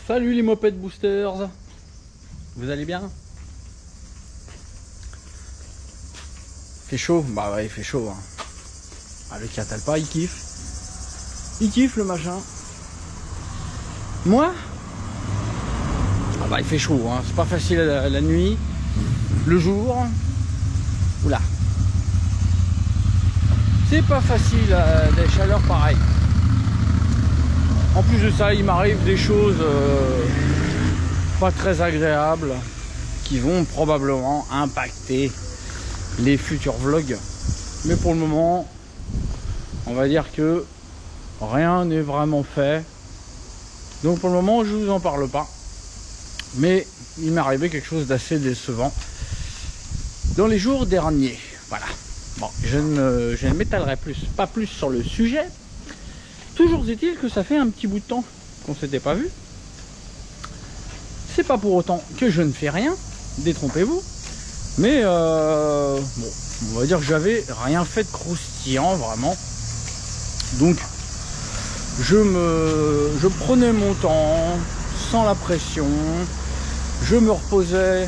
Salut les Moped Boosters, vous allez bien? Fait chaud? Bah ouais, il fait chaud. Hein. Ah, le Catalpa, il kiffe. Il kiffe le machin. Moi? Ah bah il fait chaud, hein. C'est pas facile la nuit. Le jour. Oula. C'est pas facile des chaleurs pareilles. En plus de ça, il m'arrive des choses pas très agréables qui vont probablement impacter les futurs vlogs. Mais pour le moment, on va dire que rien n'est vraiment fait. Donc pour le moment, je vous en parle pas. Mais il m'est arrivé quelque chose d'assez décevant dans les jours derniers. Voilà. Bon, je ne m'étalerai pas plus sur le sujet. Toujours est-il que ça fait un petit bout de temps qu'on s'était pas vu. C'est pas pour autant que je ne fais rien, détrompez-vous. Mais bon, on va dire que j'avais rien fait de croustillant vraiment. Donc je prenais mon temps sans la pression. Je me reposais.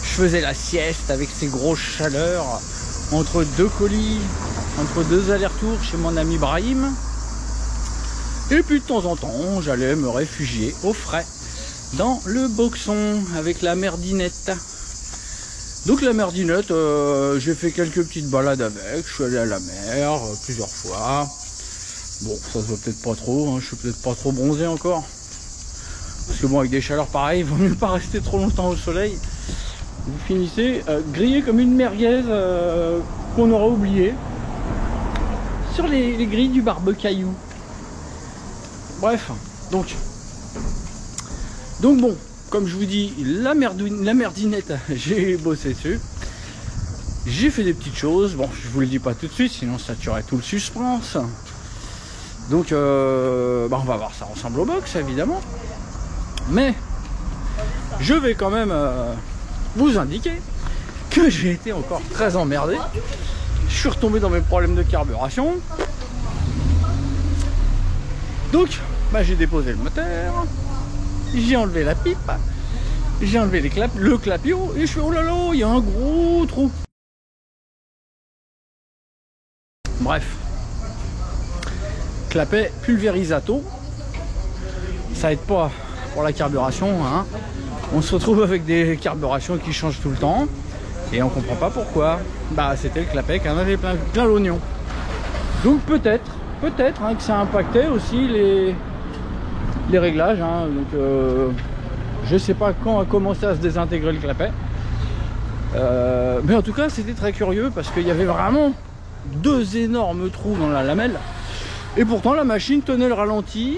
Je faisais la sieste avec ces grosses chaleurs entre deux colis, entre deux allers-retours chez mon ami Brahim. Et puis de temps en temps, j'allais me réfugier au frais dans le boxon avec la merdinette. Donc la merdinette, j'ai fait quelques petites balades avec. Je suis allé à la mer plusieurs fois. Bon, ça se voit peut-être pas trop, hein, je suis peut-être pas trop bronzé encore. Parce que bon, avec des chaleurs pareilles, il vaut mieux pas rester trop longtemps au soleil. Vous finissez grillé comme une merguez qu'on aura oublié sur les grilles du barbe-caillou. Bref, donc bon, comme je vous dis, la merdinette, j'ai bossé dessus. J'ai fait des petites choses. Bon, je vous le dis pas tout de suite, sinon ça tuerait tout le suspense. Donc, bah on va voir ça ensemble au box, évidemment. Mais je vais quand même vous indiquer que j'ai été encore très emmerdé. Je suis retombé dans mes problèmes de carburation. Donc, bah, j'ai déposé le moteur, j'ai enlevé la pipe, j'ai enlevé le clapio et je fais oh là là, il y a un gros trou. Bref, clapet pulvérisato, ça aide pas pour la carburation, hein. On se retrouve avec des carburations qui changent tout le temps et on comprend pas pourquoi. Bah, c'était le clapet qui en avait plein l'oignon. Donc peut-être hein, que ça impactait aussi les réglages, hein. Donc je sais pas quand a commencé à se désintégrer le clapet, mais en tout cas c'était très curieux parce qu'il y avait vraiment deux énormes trous dans la lamelle et pourtant la machine tenait le ralenti,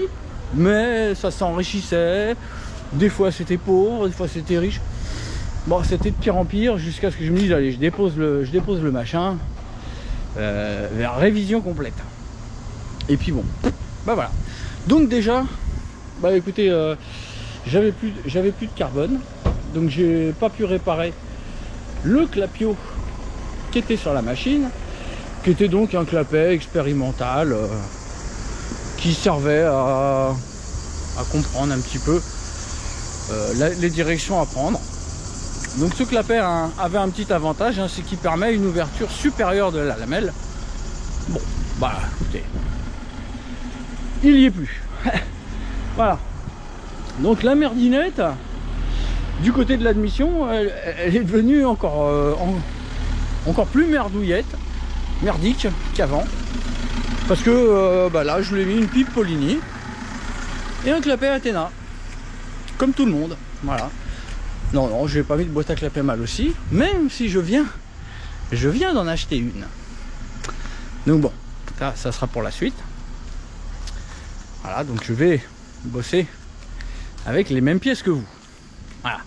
mais ça s'enrichissait. Des fois c'était pauvre, des fois c'était riche. Bon, c'était de pire en pire jusqu'à ce que je me dise allez, je dépose le machin vers révision complète. Et puis bon, bah voilà. Donc déjà, bah écoutez, j'avais plus de carbone, donc j'ai pas pu réparer le clapio qui était sur la machine, qui était donc un clapet expérimental qui servait à comprendre un petit peu les directions à prendre. Donc ce clapet avait un petit avantage, hein, c'est qu'il permet une ouverture supérieure de la lamelle. Bon, bah écoutez, il y est plus. Voilà. Donc la merdinette, du côté de l'admission, elle est devenue encore plus merdique qu'avant. Parce que bah là, je lui ai mis une pipe Polini et un clapet Athena. Comme tout le monde. Voilà. Non, je n'ai pas mis de boîte à clapet mal aussi. Même si je viens d'en acheter une. Donc bon, ça sera pour la suite. Voilà, donc je vais bosser avec les mêmes pièces que vous. Voilà.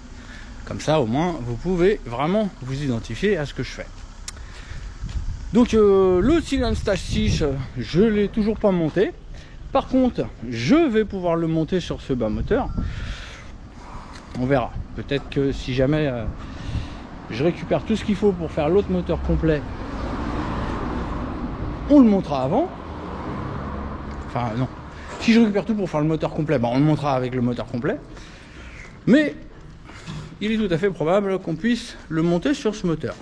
Comme ça, au moins, vous pouvez vraiment vous identifier à ce que je fais. Donc, le Silent Stage 6, je ne l'ai toujours pas monté. Par contre, je vais pouvoir le monter sur ce bas moteur. On verra. Peut-être que si jamais je récupère tout ce qu'il faut pour faire l'autre moteur complet, on le montera avant. Enfin, non. Si je récupère tout pour faire le moteur complet, on le montrera avec le moteur complet. Mais il est tout à fait probable qu'on puisse le monter sur ce moteur.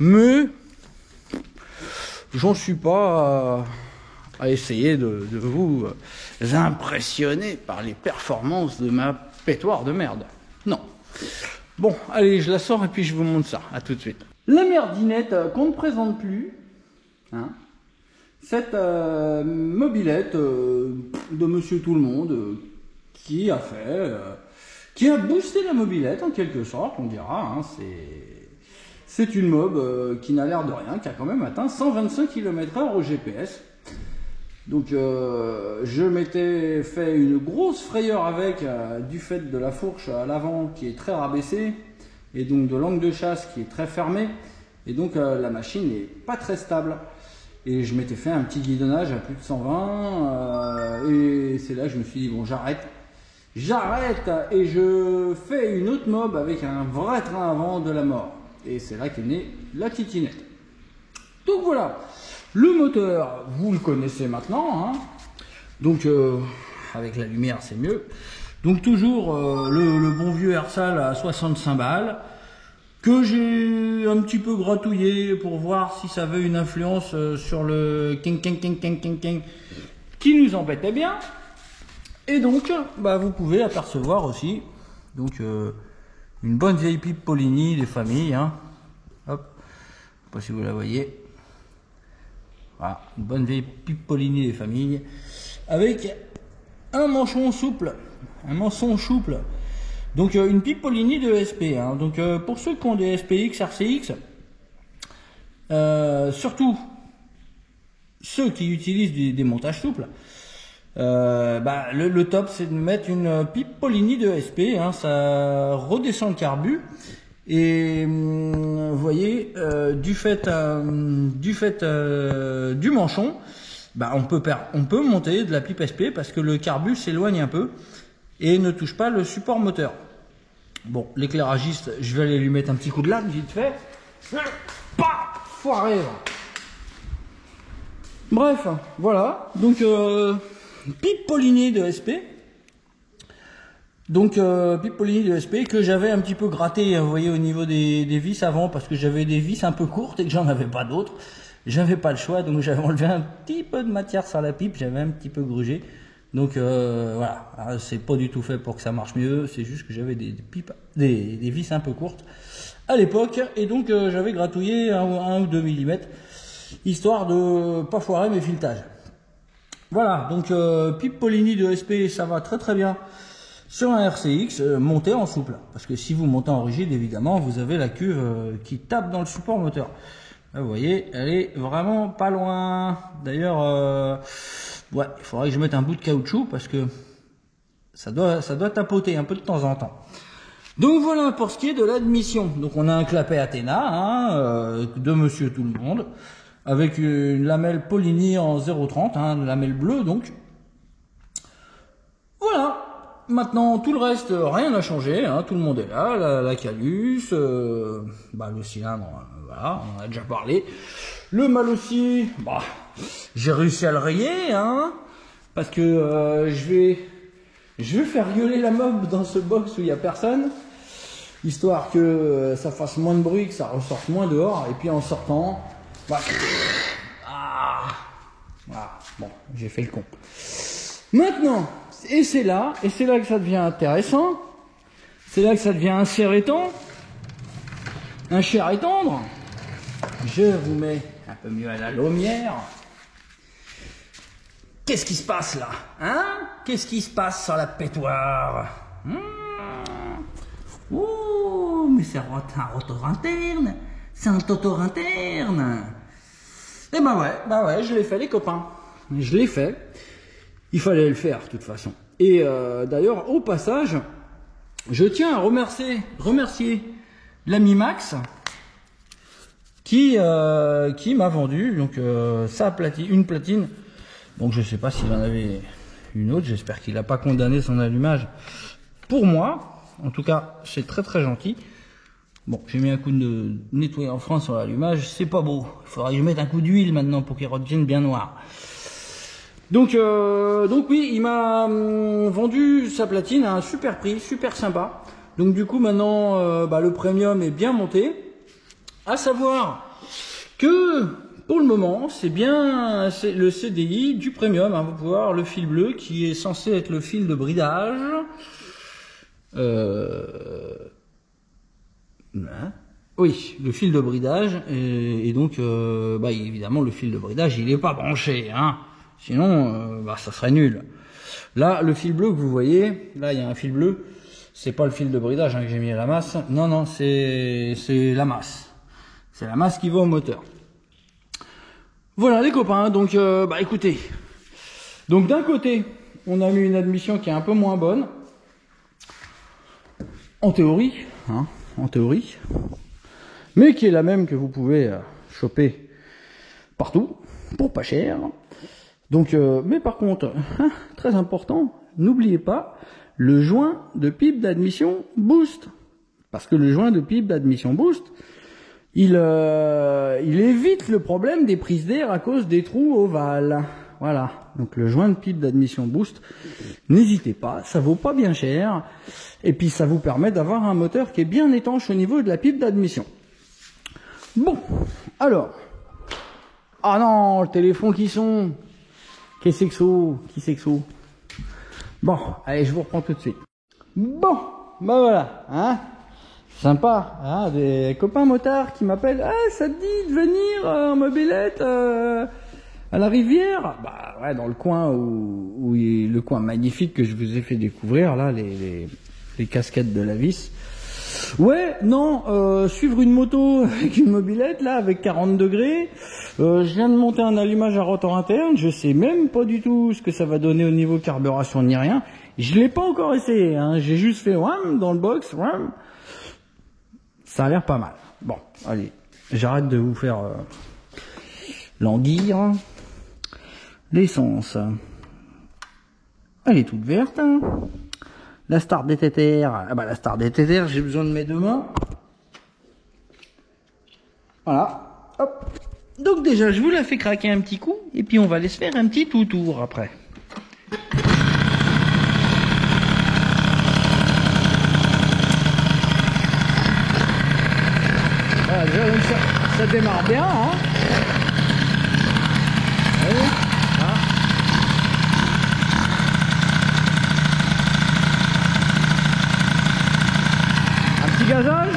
Mais j'en suis pas à essayer de vous impressionner par les performances de ma pétoire de merde. Non. Bon, allez, je la sors et puis je vous montre ça. À tout de suite. La merdinette qu'on ne présente plus. Hein, cette mobilette de Monsieur Tout le Monde qui a boosté la mobilette en quelque sorte, on dira. Hein, c'est une mob qui n'a l'air de rien, qui a quand même atteint 125 km/h au GPS. Donc je m'étais fait une grosse frayeur avec du fait de la fourche à l'avant qui est très rabaissée et donc de l'angle de chasse qui est très fermé et donc la machine n'est pas très stable. Et je m'étais fait un petit guidonnage à plus de 120 et c'est là que je me suis dit bon j'arrête et je fais une autre mob avec un vrai train avant de la mort. Et c'est là qu'est née la titinette. Donc voilà. Le moteur, vous le connaissez maintenant, hein. Donc avec la lumière c'est mieux. Donc toujours le bon vieux Ersal à 65 balles, que j'ai un petit peu gratouillé pour voir si ça avait une influence sur le king qui nous embêtait bien. Et donc vous pouvez apercevoir aussi donc une bonne vieille pipe Polini des familles, hein. Hop, je sais pas si vous la voyez. Voilà, une bonne vieille pipe Polini des familles avec un manchon souple, donc une pipe Polini de SP, hein. Donc pour ceux qui ont des SPX, RCX, surtout ceux qui utilisent des montages souples, le top c'est de mettre une pipe Polini de SP, hein. Ça redescend le carbu. Et vous voyez, du fait du manchon, on peut monter de la pipe SP parce que le carbu s'éloigne un peu et ne touche pas le support moteur. Bon, l'éclairagiste, je vais aller lui mettre un petit coup de latte vite fait. Paf, foiré. Bref, voilà. Donc pipe Polini de SP. Donc pipe Polini de SP que j'avais un petit peu gratté, vous voyez, au niveau des vis avant, parce que j'avais des vis un peu courtes et que j'en avais pas d'autres. J'avais pas le choix, donc j'avais enlevé un petit peu de matière sur la pipe, j'avais un petit peu grugé. Donc voilà, c'est pas du tout fait pour que ça marche mieux, c'est juste que j'avais des vis un peu courtes à l'époque, et donc j'avais gratouillé 1 ou 2 mm, histoire de pas foirer mes filetages. Voilà, donc pipe Polini de SP, ça va très très bien sur un RCX monté en souple, parce que si vous montez en rigide, évidemment vous avez la cuve qui tape dans le support moteur. Là, vous voyez, elle est vraiment pas loin. D'ailleurs ouais, il faudrait que je mette un bout de caoutchouc parce que ça doit tapoter un peu de temps en temps. Donc voilà pour ce qui est de l'admission. Donc on a un clapet Athena, hein, de Monsieur Tout le Monde, avec une lamelle Polini en 0,30, hein, une lamelle bleue donc. Voilà. Maintenant, tout le reste, rien n'a changé, hein, tout le monde est là, la calus, le cylindre, voilà, on en a déjà parlé. Le mal aussi, j'ai réussi à le rayer, hein, parce que je vais faire gueuler la mob dans ce box où il n'y a personne, histoire que ça fasse moins de bruit, que ça ressorte moins dehors, et puis en sortant, voilà, bon, j'ai fait le con. Maintenant, et c'est là que ça devient intéressant, c'est là que ça devient un cher et tendre, je vous mets un peu mieux à la lumière. Qu'est-ce qui se passe là, hein? Qu'est-ce qui se passe sur la pétoire? Oh, mais c'est un rotor interne, c'est un totor interne. Et ouais, je l'ai fait les copains, je l'ai fait. Il fallait le faire de toute façon. Et d'ailleurs, au passage, je tiens à remercier l'ami Max qui m'a vendu donc une platine. Donc je sais pas s'il en avait une autre. J'espère qu'il n'a pas condamné son allumage pour moi. En tout cas, c'est très très gentil. Bon, j'ai mis un coup de nettoyer en France sur l'allumage. C'est pas beau. Il faudra que je mette un coup d'huile maintenant pour qu'il redevienne bien noir. Donc oui, il m'a vendu sa platine à un super prix, super sympa. Donc du coup maintenant le premium est bien monté. À savoir que pour le moment c'est bien le CDI du premium. Hein, vous pouvez voir le fil bleu qui est censé être le fil de bridage. Oui, le fil de bridage et donc évidemment le fil de bridage il n'est pas branché, hein. Sinon ça serait nul. Là le fil bleu que vous voyez, là il y a un fil bleu, c'est pas le fil de bridage hein, que j'ai mis à la masse, non c'est la masse, c'est la masse qui va au moteur. Voilà les copains, donc écoutez, donc d'un côté on a mis une admission qui est un peu moins bonne, en théorie, hein, en théorie, mais qui est la même que vous pouvez choper partout pour pas cher. Donc mais par contre très important, n'oubliez pas le joint de pipe d'admission boost, parce que le joint de pipe d'admission boost il évite le problème des prises d'air à cause des trous ovales. Voilà, donc le joint de pipe d'admission boost, n'hésitez pas, ça vaut pas bien cher et puis ça vous permet d'avoir un moteur qui est bien étanche au niveau de la pipe d'admission. Bon, alors, ah non, le téléphone qui sonne. Qu'est-ce que c'est? Qui c'est que c'est? Bon, allez, je vous reprends tout de suite. Bon, voilà, hein. Sympa, hein, des copains motards qui m'appellent. Ah, ça te dit de venir en mobilette à la rivière? Bah ouais, dans le coin où le coin magnifique que je vous ai fait découvrir, là, les cascades de la Vis. Ouais, non, suivre une moto avec une mobilette, là, avec 40 degrés. Je viens de monter un allumage à rotor interne. Je sais même pas du tout ce que ça va donner au niveau carburation ni rien. Je l'ai pas encore essayé, hein. J'ai juste fait wham dans le box, wham. Ça a l'air pas mal. Bon, allez, j'arrête de vous faire languir. L'essence, elle est toute verte. La start des TTR, la start des TTR, j'ai besoin de mes deux mains. Voilà, hop. Donc déjà, je vous la fais craquer un petit coup, et puis on va aller se faire un petit tout-tour après. Voilà, déjà, donc ça démarre bien, hein. Allez, voilà. Un petit gazage,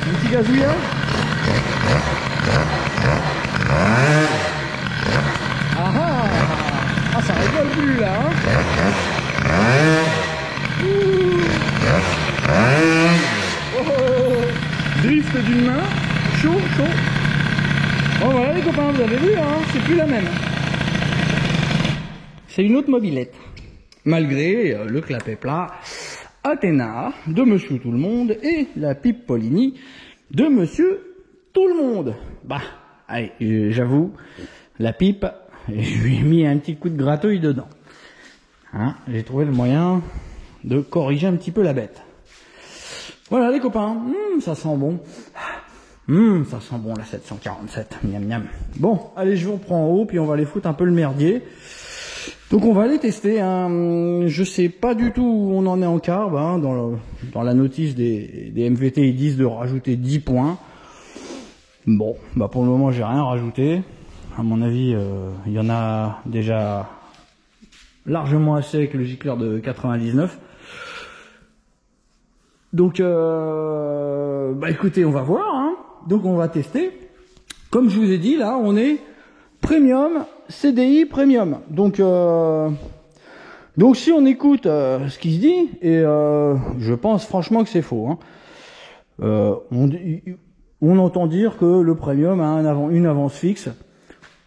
un petit gazouillage. Ah, ça rigole plus là, hein. Drift d'une main, chaud. Bon voilà les copains, vous avez vu, hein, c'est plus la même. C'est une autre mobilette. Malgré le clapet plat Athéna de Monsieur Tout le Monde et la pipe Polini de Monsieur Tout le Monde. Bah, allez, j'avoue, la pipe, je lui ai mis un petit coup de gratouille dedans. Hein, j'ai trouvé le moyen de corriger un petit peu la bête. Voilà les copains, ça sent bon. Ça sent bon la 747, miam miam. Bon, allez, je vous reprends en haut, puis on va aller foutre un peu le merdier. Donc on va aller tester, hein. Je sais pas du tout où on en est en carb, hein. Dans la notice des MVT ils disent de rajouter 10 points. Bon, bah pour le moment j'ai rien rajouté. À mon avis, il y en a déjà largement assez avec le gicleur de 99. Donc écoutez, on va voir, hein. Donc on va tester. Comme je vous ai dit, là on est premium, CDI premium. Donc si on écoute ce qui se dit, et je pense franchement que c'est faux, hein. On entend dire que le premium a une avance fixe,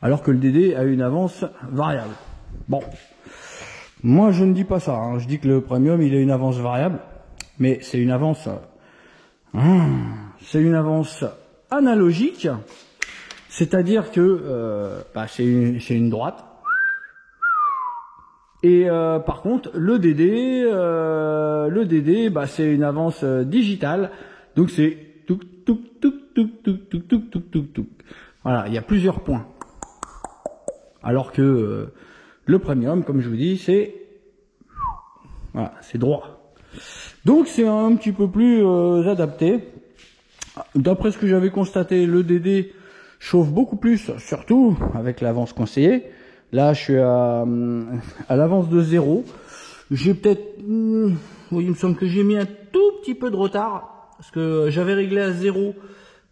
alors que le DD a une avance variable. Bon, moi je ne dis pas ça, hein. Je dis que le premium il a une avance variable, mais c'est une avance, analogique, c'est-à-dire que c'est une droite. Et par contre le DD c'est une avance digitale, donc c'est touc touc touc touc touc touc touc touc touc touc. Voilà, il y a plusieurs points. Alors que Le premium, comme je vous dis, c'est voilà, c'est droit. Donc c'est un petit peu plus adapté. D'après ce que j'avais constaté, le DD chauffe beaucoup plus, surtout avec l'avance conseillée. Là, je suis à l'avance de 0. J'ai peut-être, oui, il me semble que j'ai mis un tout petit peu de retard, parce que j'avais réglé à 0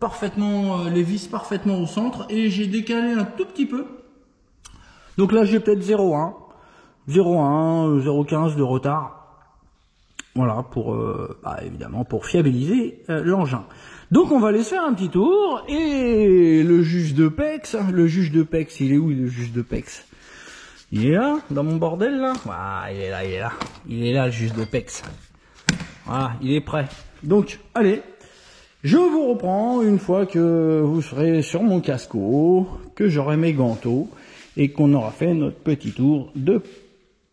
parfaitement, les vis parfaitement au centre, et j'ai décalé un tout petit peu. Donc là, j'ai peut-être 0,1, 0,1, 0,15 de retard. Voilà, pour, évidemment, pour fiabiliser l'engin. Donc on va aller se faire un petit tour, et le juge de PEX, il est où le juge de PEX? Il est là, dans mon bordel là. Voilà, il est là, il est là. Il est là, le juge de PEX. Voilà, il est prêt. Donc, allez, je vous reprends une fois que vous serez sur mon casco, que j'aurai mes ganteaux, et qu'on aura fait notre petit tour de...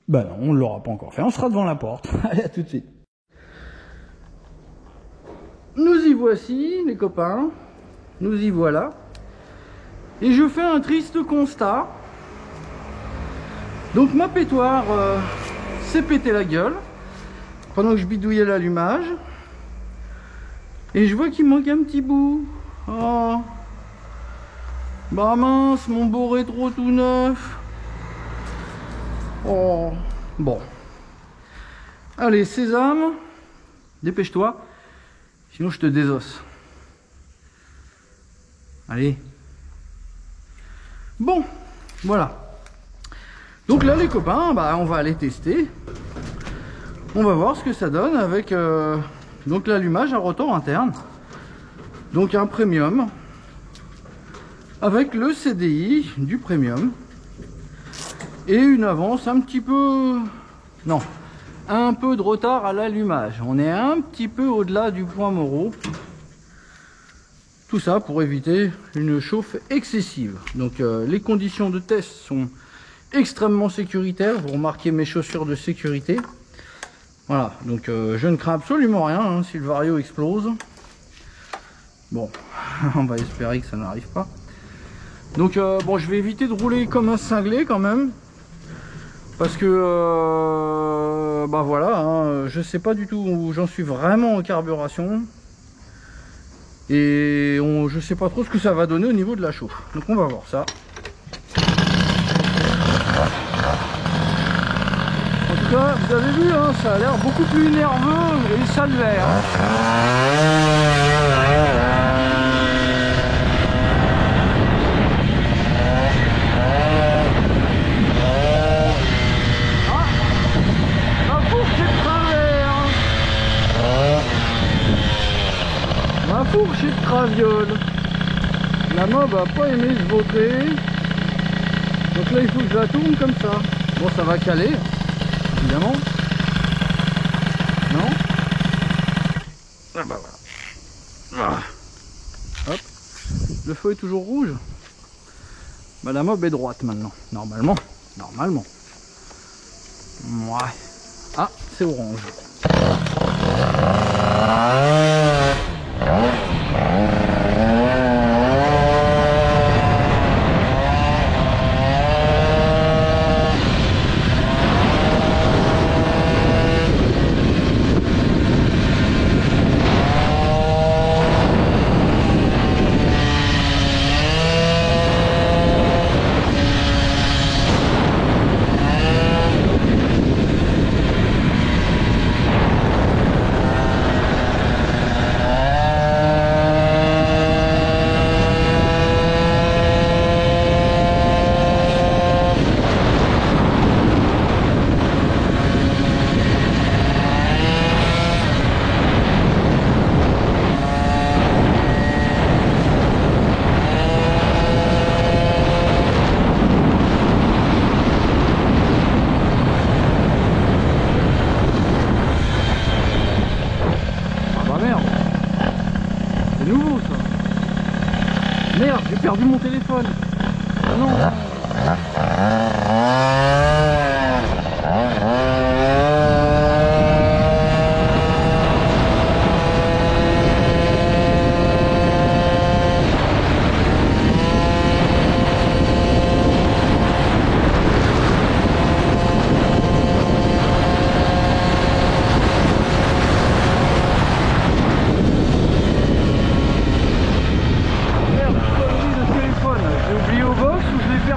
Bah non, on ne l'aura pas encore fait, on sera devant la porte. Allez, à tout de suite. Nous y voici, les copains. Nous y voilà. Et je fais un triste constat. Donc ma pétoire s'est pété la gueule pendant que je bidouillais l'allumage. Et je vois qu'il manque un petit bout. Oh. Bah mince, mon beau rétro tout neuf. Oh. Bon. Allez, sésame. Dépêche-toi. Sinon je te désosse. Allez. Bon. Voilà. Donc là les copains, on va aller tester. On va voir ce que ça donne avec donc l'allumage à rotor interne. Donc un premium. Avec le CDI du premium. Et une avance un petit peu... Non. Un peu de retard à l'allumage. On est un petit peu au-delà du point Moreau. Tout ça pour éviter une chauffe excessive. Donc les conditions de test sont extrêmement sécuritaires. Vous remarquez mes chaussures de sécurité. Voilà, donc je ne crains absolument rien hein, si le vario explose. Bon, on va espérer que ça n'arrive pas. Donc bon, je vais éviter de rouler comme un cinglé quand même. Parce que voilà, hein, je sais pas du tout où j'en suis vraiment en carburation. Et je sais pas trop ce que ça va donner au niveau de la chauffe. Donc on va voir ça. En tout cas, vous avez vu, hein, ça a l'air beaucoup plus nerveux et ça l'est. Ma fourche est de traviole. La mob a pas aimé se vautrer. Donc là il faut que je la tourne comme ça. Bon, ça va caler, évidemment. Non? Ah bah voilà. Ah. Hop. Le feu est toujours rouge. Bah la mob est droite maintenant. Normalement. Normalement. Ouais. Ah, c'est orange.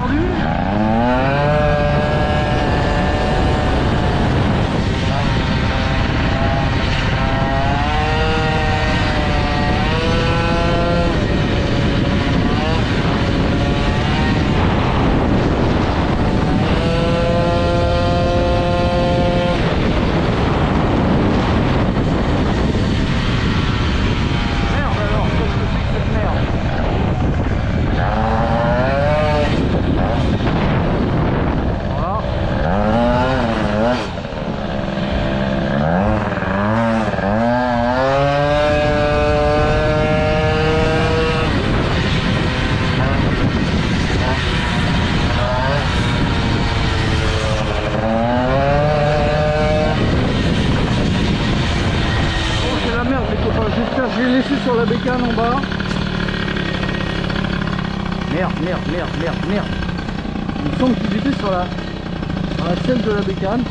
perdu. J'ai laissé sur la bécane en bas. Merde. Il me semble qu'il était sur la selle de la bécane.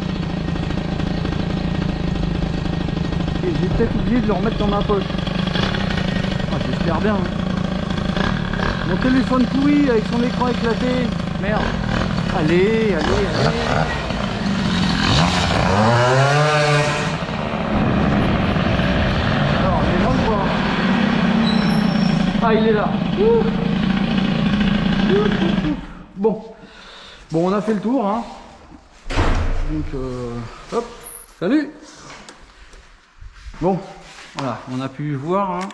Et j'ai peut-être oublié de le remettre dans ma poche. Ah, j'espère bien. Mon téléphone pourri avec son écran éclaté. Merde. Allez. Ah, il est là. Bon, on a fait le tour, hein. Donc, hop, salut. Bon, voilà, on a pu voir, hein.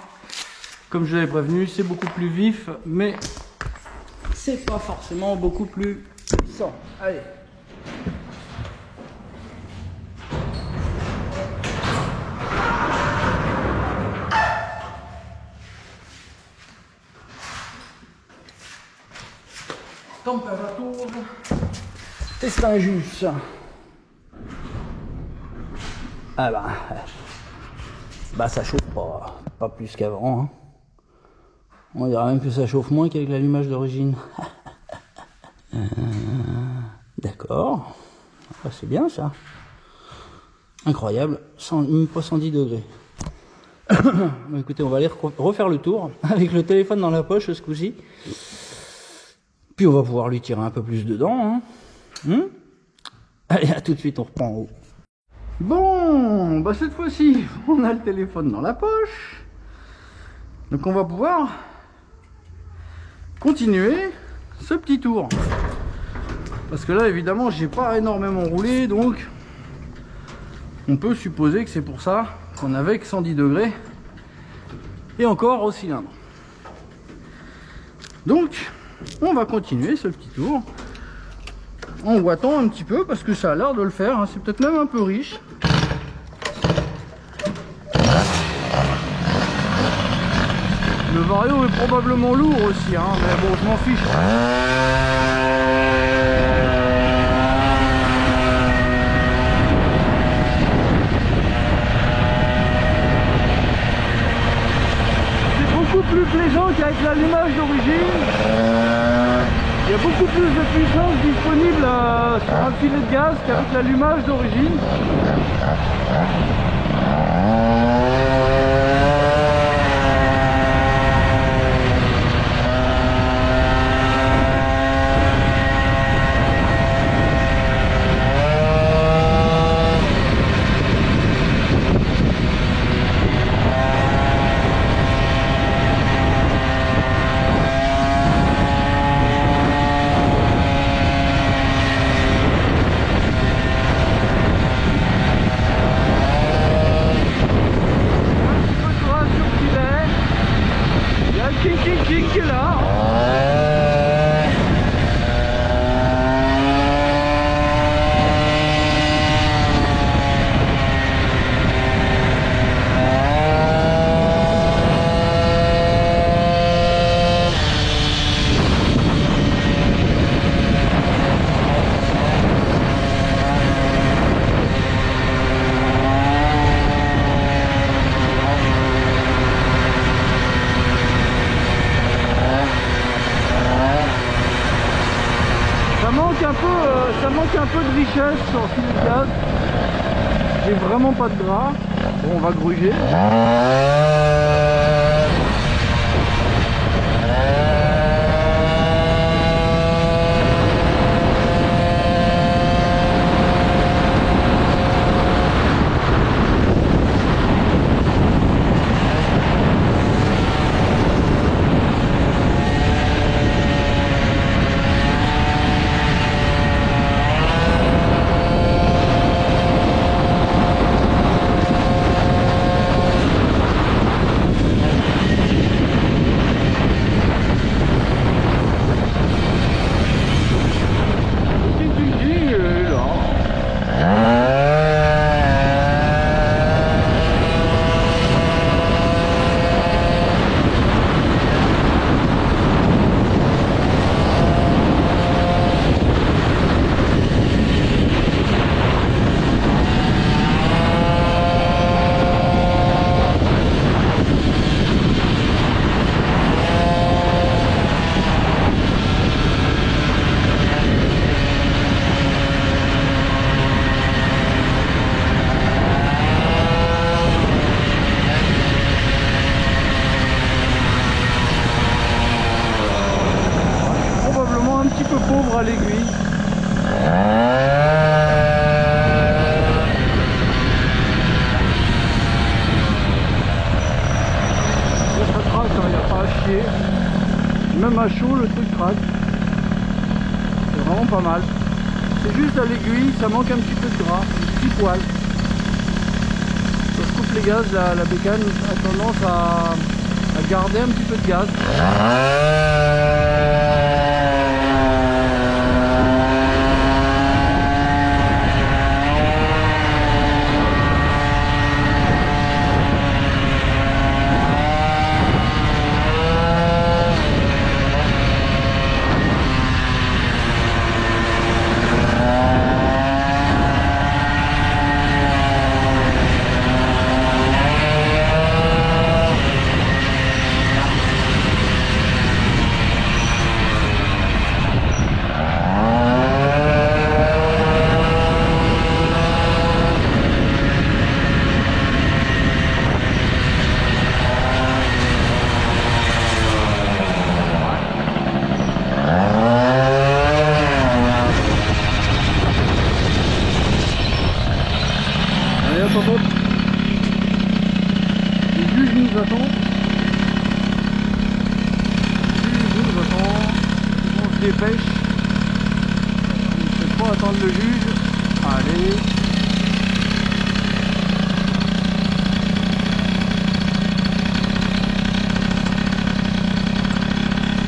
Comme je l'avais prévenu, c'est beaucoup plus vif, mais c'est pas forcément beaucoup plus puissant. Allez. Température, test injuste. Ah bah ça chauffe pas plus qu'avant, hein. On dirait même que ça chauffe moins qu'avec l'allumage d'origine. D'accord, ah, c'est bien ça. Incroyable, même pas 110 degrés. Écoutez, on va aller refaire le tour avec le téléphone dans la poche ce coup-ci. Puis on va pouvoir lui tirer un peu plus dedans, hein. Allez, à tout de suite, on reprend en haut. Bon, bah cette fois-ci, on a le téléphone dans la poche. Donc on va pouvoir continuer ce petit tour. Parce que là, évidemment, j'ai pas énormément roulé, donc on peut supposer que c'est pour ça qu'on avait que 110 degrés. Et encore au cylindre. Donc, on va continuer ce petit tour en ouattant un petit peu parce que ça a l'air de le faire, hein. C'est peut-être même un peu riche. Le Vario est probablement lourd aussi, hein, mais bon, je m'en fiche. C'est beaucoup plus plaisant qu'avec l'allumage d'origine. Il y a beaucoup plus de puissance disponible sur un filet de gaz qu'avec l'allumage d'origine. Qui est là. Ça manque un peu de richesse sur le filet de gaz. J'ai vraiment pas de gras. Bon, on va gruger. pauvre à l'aiguille. Ça craque, il n'y a pas à chier. Même à chaud, le truc craque. C'est vraiment pas mal. C'est juste à l'aiguille, ça manque un petit peu de gras, un petit poil. Quand je coupe les gaz, la bécane a tendance à garder un petit peu de gaz. Le juge nous attend. On se dépêche. On ne peut pas attendre le juge. Allez.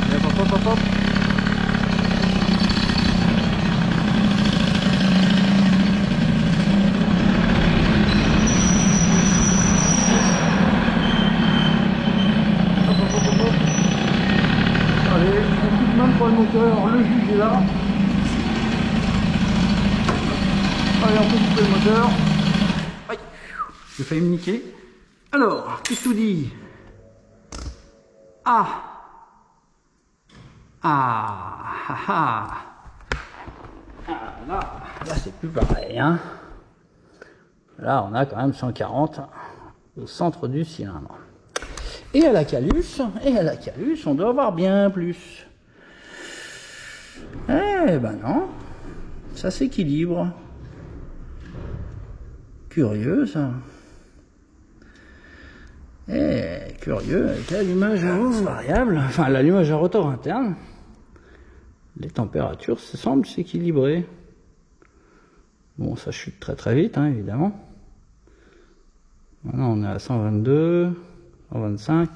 Allez, hop, hop, hop, hop. Le moteur, le juge est là. Allez, on peut couper le moteur. Aïe, j'ai failli me niquer. Alors, qu'est-ce que tu dis? Ah là c'est plus pareil, hein. Là, on a quand même 140 au centre du cylindre. Et à la calus, on doit avoir bien plus. Eh ben non, ça s'équilibre. Curieux ça. Curieux, avec l'allumage à hausse variable, enfin l'allumage à rotor interne, les températures semblent s'équilibrer. Bon, ça chute très très vite, hein, évidemment. Maintenant on est à 122, 125,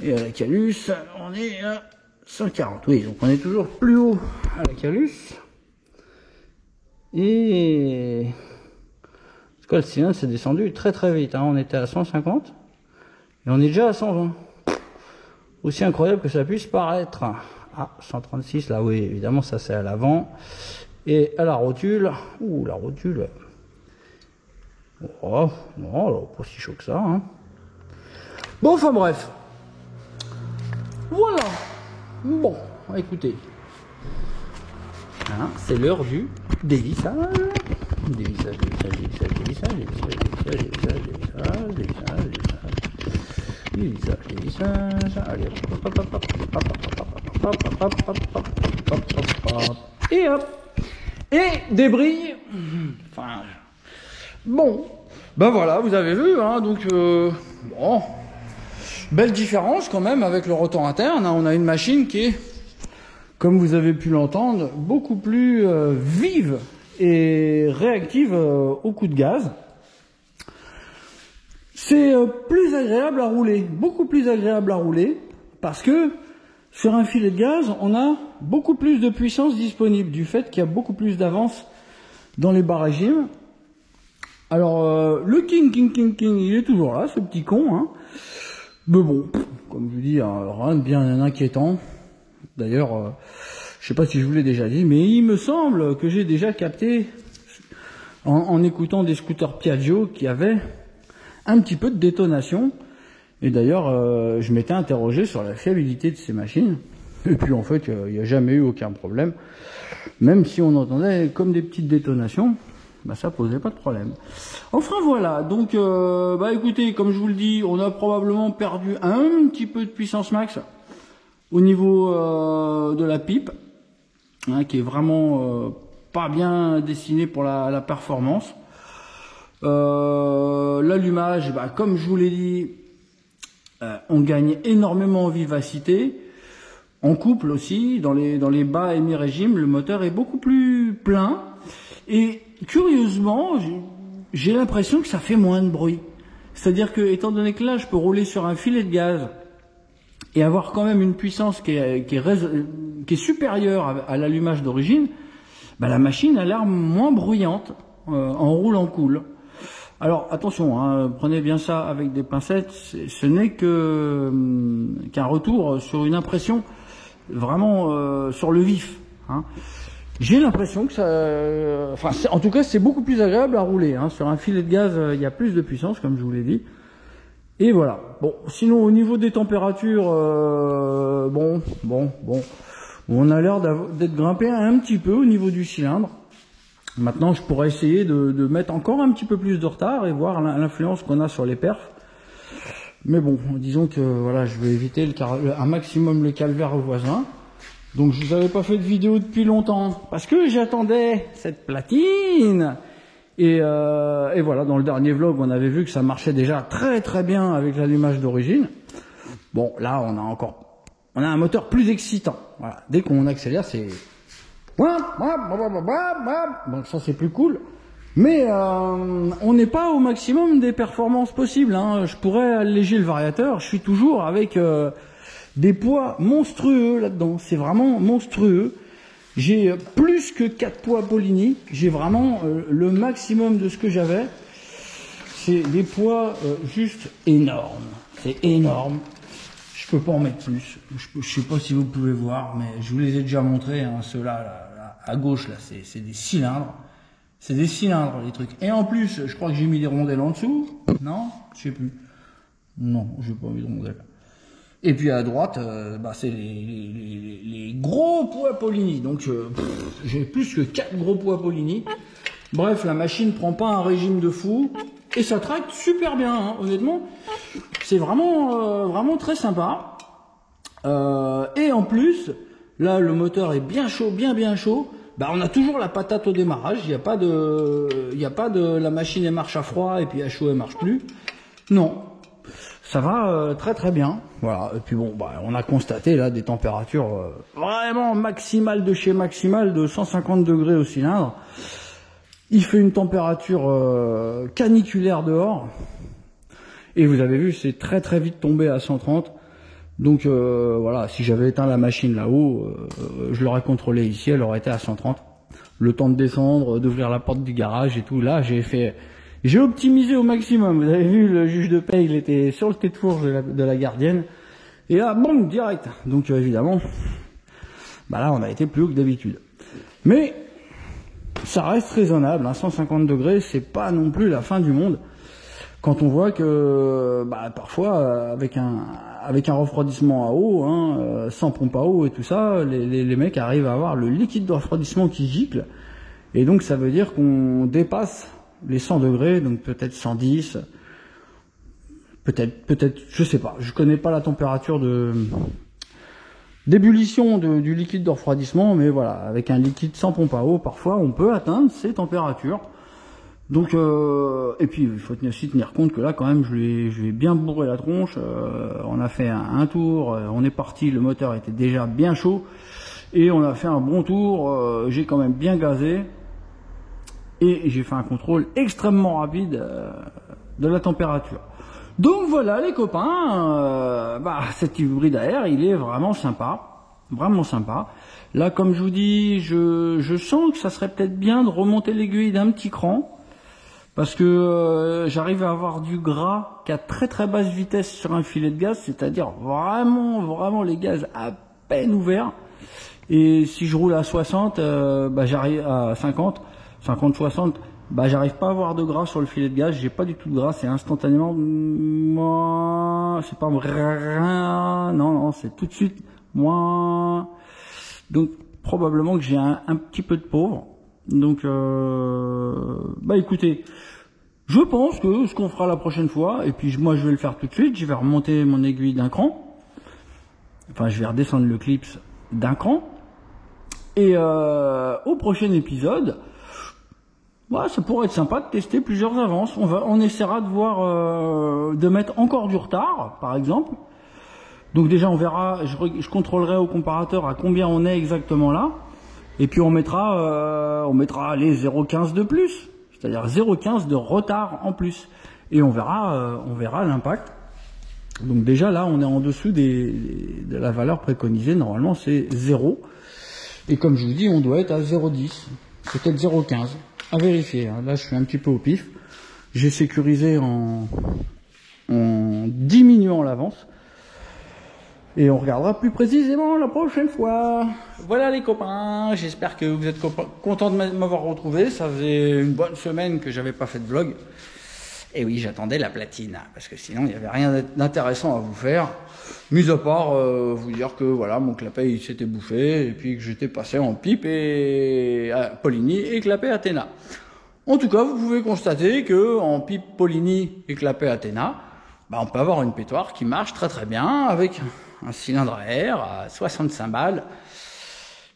et à la calus, on est à 140, oui, donc on est toujours plus haut à la calus. Et le cylindre s'est descendu très très vite, hein. On était à 150 et on est déjà à 120. Aussi incroyable que ça puisse paraître. Ah, 136 là, oui, évidemment, ça c'est à l'avant. Et à la rotule, ouh, la rotule. Oh, non, pas si chaud que ça, hein. Bon, enfin bref. Voilà. Bon, écoutez, hein, c'est l'heure du dévissage. Dévissage. Allez, et hop. Et débris. Enfin, bon, ben voilà, vous avez vu, hein, donc bon. Belle différence quand même avec le rotor interne, hein. On a une machine qui est, comme vous avez pu l'entendre, beaucoup plus vive et réactive au coup de gaz. C'est plus agréable à rouler, beaucoup plus agréable à rouler, parce que sur un filet de gaz, on a beaucoup plus de puissance disponible, du fait qu'il y a beaucoup plus d'avance dans les bas régimes. Alors, le King, il est toujours là, ce petit con, hein. Mais bon, comme je vous dis, rien de bien inquiétant. D'ailleurs, je sais pas si je vous l'ai déjà dit, mais il me semble que j'ai déjà capté, en écoutant des scooters Piaggio, qui avaient un petit peu de détonation. Et d'ailleurs, je m'étais interrogé sur la fiabilité de ces machines. Et puis en fait, il n'y a jamais eu aucun problème. Même si on entendait comme des petites détonations, bah, ça posait pas de problème. Enfin voilà, donc bah écoutez, comme je vous le dis, on a probablement perdu un petit peu de puissance max au niveau de la pipe. hein, qui est vraiment pas bien dessiné pour la performance. L'allumage, bah, comme je vous l'ai dit, on gagne énormément en vivacité. En couple aussi, dans les bas et mi-régime, le moteur est beaucoup plus plein. Et curieusement, j'ai l'impression que ça fait moins de bruit. C'est-à-dire que, étant donné que là, je peux rouler sur un filet de gaz et avoir quand même une puissance qui est supérieure à l'allumage d'origine, bah, la machine a l'air moins bruyante en roulant cool. Alors attention, hein, prenez bien ça avec des pincettes, ce n'est qu'un retour sur une impression vraiment sur le vif. Hein. J'ai l'impression que ça... enfin, en tout cas, c'est beaucoup plus agréable à rouler. Hein. Sur un filet de gaz, il y a plus de puissance, comme je vous l'ai dit. Et voilà. Bon, sinon, au niveau des températures, bon, on a l'air d'être grimpé un petit peu au niveau du cylindre. Maintenant, je pourrais essayer de mettre encore un petit peu plus de retard et voir l'influence qu'on a sur les perfs. Mais bon, disons que voilà, je vais éviter un maximum le calvaire au voisin. Donc je vous avais pas fait de vidéo depuis longtemps parce que j'attendais cette platine. Et voilà, dans le dernier vlog, on avait vu que ça marchait déjà très très bien avec l'allumage d'origine. Bon, là, on a un moteur plus excitant. Voilà, dès qu'on accélère, c'est... Donc ça c'est plus cool. Mais on n'est pas au maximum des performances possibles. Hein. Je pourrais alléger le variateur. Je suis toujours avec des poids monstrueux là-dedans. C'est vraiment monstrueux. J'ai plus que 4 poids Polini. J'ai vraiment le maximum de ce que j'avais. C'est des poids juste énormes. C'est énorme. Je peux pas en mettre plus. Je sais pas si vous pouvez voir, mais je vous les ai déjà montrés. Hein. Ceux-là, là, à gauche, là, c'est des cylindres. C'est des cylindres, les trucs. Et en plus, je crois que j'ai mis des rondelles en dessous. Non, je sais plus. Non, j'ai pas mis de rondelles. Et puis à droite, bah, c'est les gros poids Polini. Donc j'ai plus que 4 gros poids Polini. Bref, la machine prend pas un régime de fou. Et ça tracte super bien, hein, honnêtement. C'est vraiment, vraiment très sympa. Et en plus, là, le moteur est bien chaud, bien chaud. Bah, on a toujours la patate au démarrage. Il n'y a pas de la machine elle marche à froid et puis à chaud elle marche plus. Non. Ça va très très bien. Voilà. Et puis bon, bah, on a constaté là des températures vraiment maximales de chez maximales de 150 degrés au cylindre. Il fait une température caniculaire dehors. Et vous avez vu, c'est très très vite tombé à 130. Donc voilà, si j'avais éteint la machine là-haut, je l'aurais contrôlée ici, elle aurait été à 130. Le temps de descendre, d'ouvrir la porte du garage et tout. Là, j'ai optimisé au maximum. Vous avez vu, le juge de paie, il était sur le thé de fourche de la gardienne. Et là, boum, direct. Donc évidemment, bah là, on a été plus haut que d'habitude. Mais ça reste raisonnable. Hein, 150 degrés, c'est pas non plus la fin du monde. Quand on voit que bah, parfois, avec un refroidissement à eau, hein, sans pompe à eau et tout ça, les mecs arrivent à avoir le liquide de refroidissement qui gicle. Et donc ça veut dire qu'on dépasse les 100 degrés, donc peut-être 110, peut-être, je sais pas, je connais pas la température d'ébullition du liquide de refroidissement, mais voilà, avec un liquide sans pompe à eau, parfois on peut atteindre ces températures. Donc et puis il faut aussi tenir compte que là quand même je lui ai bien bourré la tronche. On a fait un tour, on est parti, le moteur était déjà bien chaud et on a fait un bon tour. J'ai quand même bien gazé. Et j'ai fait un contrôle extrêmement rapide de la température. Donc voilà les copains, bah, cet hybride à air, il est vraiment sympa. Vraiment sympa. Là, comme je vous dis, je sens que ça serait peut-être bien de remonter l'aiguille d'un petit cran. Parce que j'arrive à avoir du gras qu'à très très basse vitesse sur un filet de gaz. C'est-à-dire vraiment les gaz à peine ouverts. Et si je roule à 60, bah, j'arrive à 50-60, bah j'arrive pas à avoir de gras sur le filet de gaz, j'ai pas du tout de gras, c'est instantanément, c'est pas rien, non, c'est tout de suite moins. Donc probablement que j'ai un petit peu de pauvre. Donc bah écoutez, je pense que ce qu'on fera la prochaine fois, et puis moi je vais le faire tout de suite, je vais remonter mon aiguille d'un cran, enfin je vais redescendre le clips d'un cran. Et au prochain épisode, bah, ça pourrait être sympa de tester plusieurs avances. On essaiera de voir, de mettre encore du retard, par exemple. Donc déjà, on verra, je contrôlerai au comparateur à combien on est exactement là. Et puis on mettra les 0,15 de plus, c'est-à-dire 0,15 de retard en plus. Et on verra l'impact. Donc déjà là, on est en dessous de la valeur préconisée. Normalement, c'est 0. Et comme je vous dis, on doit être à 0,10. Peut-être 0,15. À vérifier. Là, je suis un petit peu au pif. J'ai sécurisé en diminuant l'avance. Et on regardera plus précisément la prochaine fois. Voilà les copains, j'espère que vous êtes contents de m'avoir retrouvé. Ça faisait une bonne semaine que j'avais pas fait de vlog. Et oui, j'attendais la platine, parce que sinon il n'y avait rien d'intéressant à vous faire. Mis à part vous dire que voilà, mon clapet il s'était bouffé, et puis que j'étais passé en pipe et à Poligny et clapet Athéna. En tout cas, vous pouvez constater que en pipe Poligny et clapet Athéna, bah, on peut avoir une pétoire qui marche très très bien avec un cylindre à air à 65 balles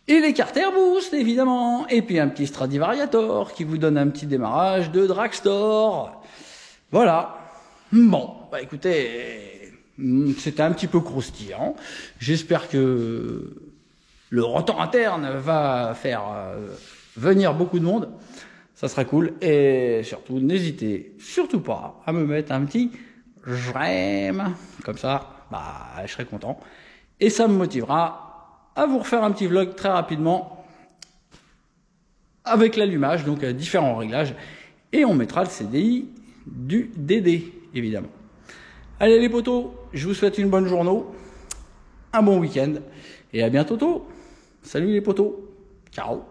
et l'écarter boost évidemment, et puis un petit Stradivariator qui vous donne un petit démarrage de dragstore. Voilà. Bon, bah écoutez, c'était un petit peu croustillant. J'espère que le retour interne va faire venir beaucoup de monde. Ça sera cool. Et surtout, n'hésitez surtout pas à me mettre un petit j'aime, comme ça, bah, je serai content. Et ça me motivera à vous refaire un petit vlog très rapidement avec l'allumage, donc différents réglages. Et on mettra le CDI du DD, évidemment. Allez les potos, je vous souhaite une bonne journée, un bon week-end, et à bientôt. Salut les potos, ciao.